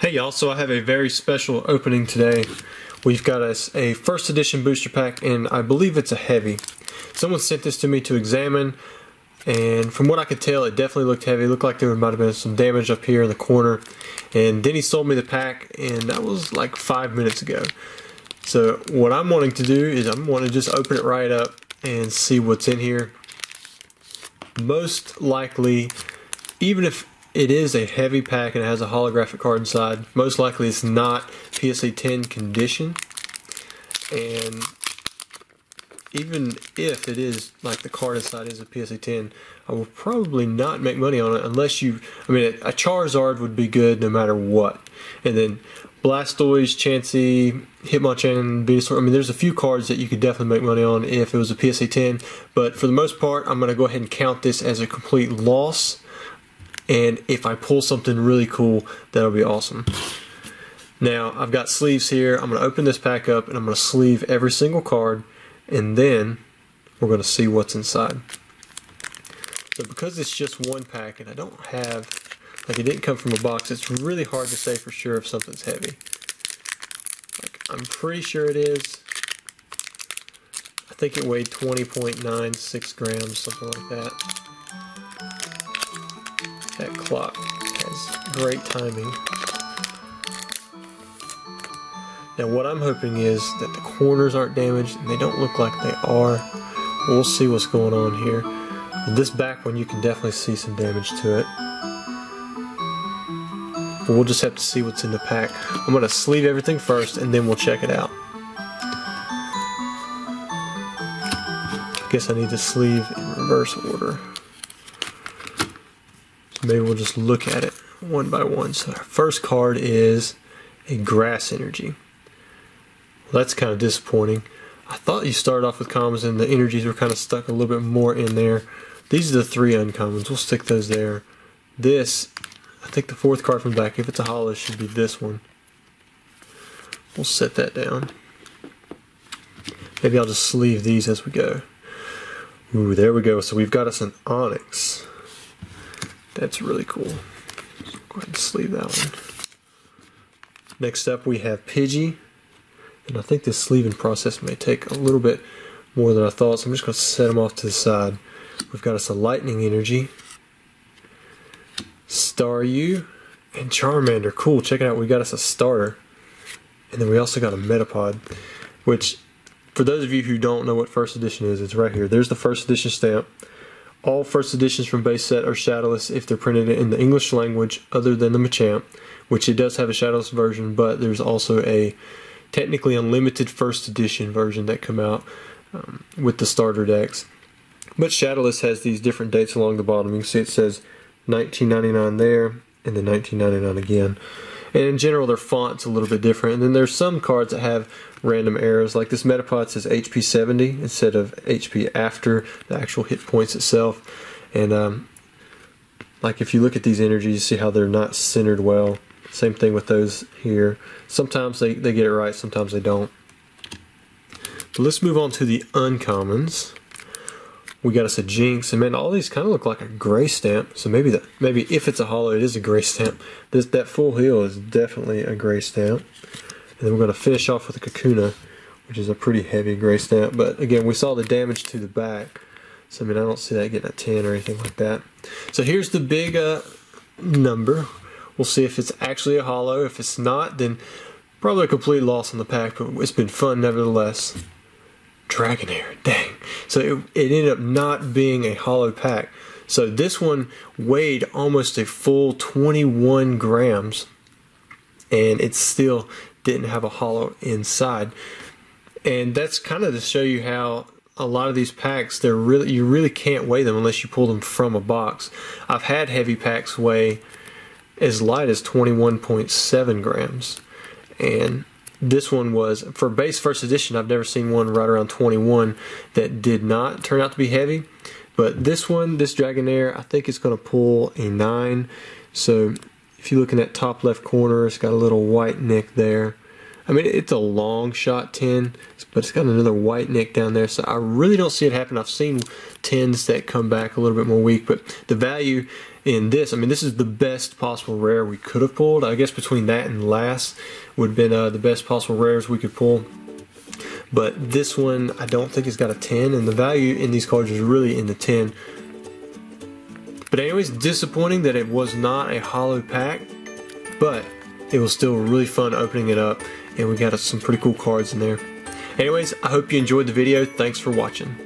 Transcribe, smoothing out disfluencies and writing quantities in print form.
Hey y'all, so I have a very special opening today. We've got us a first edition booster pack, and I believe it's a heavy. Someone sent this to me to examine, and from what I could tell, it definitely looked heavy. It looked like there might have been some damage up here in the corner. And then he sold me the pack, and that was like 5 minutes ago. So what I'm wanting to do is I'm wanting to just open it right up and see what's in here. Most likely, even if it is a heavy pack and it has a holographic card inside, most likely it's not PSA 10 condition. And even if it is, like the card inside is a PSA 10, I will probably not make money on it unless you, I mean, a Charizard would be good no matter what. And then Blastoise, Chansey, Hitmonchan, Venusaur, I mean, there's a few cards that you could definitely make money on if it was a PSA 10. But for the most part, I'm going to go ahead and count this as a complete loss. And if I pull something really cool, that'll be awesome. Now, I've got sleeves here. I'm going to open this pack up and I'm going to sleeve every single card, and then we're going to see what's inside. So because it's just one pack and I don't have, like, it didn't come from a box, it's really hard to say for sure if something's heavy. Like, I'm pretty sure it is. I think it weighed 20.96 grams, something like that. That clock has great timing. Now what I'm hoping is that the corners aren't damaged, and they don't look like they are. We'll see what's going on here. This back one, you can definitely see some damage to it. But we'll just have to see what's in the pack. I'm going to sleeve everything first, and then we'll check it out. I guess I need to sleeve in reverse order. Maybe we'll just look at it one by one. So our first card is a Grass Energy. Well, that's kind of disappointing. I thought you started off with commons and the energies were kind of stuck a little bit more in there. These are the three uncommons. We'll stick those there. This, I think the fourth card from the back, if it's a holo, should be this one. We'll set that down. Maybe I'll just sleeve these as we go. Ooh, there we go. So we've got us an Onyx. That's really cool. So go ahead and sleeve that one. Next up we have Pidgey. And I think this sleeving process may take a little bit more than I thought, so I'm just going to set them off to the side. We've got us a Lightning Energy, Staryu, and Charmander. Cool, check it out, we got us a starter. And then we also got a Metapod, which, for those of you who don't know what first edition is, it's right here. There's the first edition stamp. All first editions from base set are shadowless if they're printed in the English language other than the Machamp, which it does have a shadowless version, but there's also a technically unlimited first edition version that come out with the starter decks. But shadowless has these different dates along the bottom. You can see it says 1999 there, and then 1999 again. And in general, their font's a little bit different. And then there's some cards that have random errors, like this Metapod says HP 70 instead of HP after the actual hit points itself. And like if you look at these energies, you see how they're not centered well. Same thing with those here. Sometimes they get it right, sometimes they don't. But let's move on to the uncommons. We got us a Jinx, and man, all these kind of look like a gray stamp. So maybe if it's a holo, it is a gray stamp. That full heel is definitely a gray stamp. And then we're going to finish off with a Kakuna, which is a pretty heavy gray stamp. But again, we saw the damage to the back. So I mean, I don't see that getting a 10 or anything like that. So here's the big number. We'll see if it's actually a holo. If it's not, then probably a complete loss on the pack. But it's been fun nevertheless. Dragonair, dang. So it ended up not being a holo pack. So this one weighed almost a full 21 grams, and it still didn't have a holo inside. And that's kind of to show you how a lot of these packs, you really can't weigh them unless you pull them from a box. I've had heavy packs weigh as light as 21.7 grams, and this one was, for base first edition, I've never seen one right around 21 that did not turn out to be heavy. But this one, this Dragonair, I think it's going to pull a 9. So if you look in that top left corner, it's got a little white nick there. I mean, it's a long shot 10, but it's got another white nick down there, so I really don't see it happen. I've seen 10s that come back a little bit more weak, but the value in this, I mean, this is the best possible rare we could have pulled. I guess between that and last would have been the best possible rares we could pull. But this one, I don't think it's got a 10, and the value in these cards is really in the 10. But anyways, disappointing that it was not a holo pack, but it was still really fun opening it up, and we got some pretty cool cards in there. Anyways, I hope you enjoyed the video. Thanks for watching.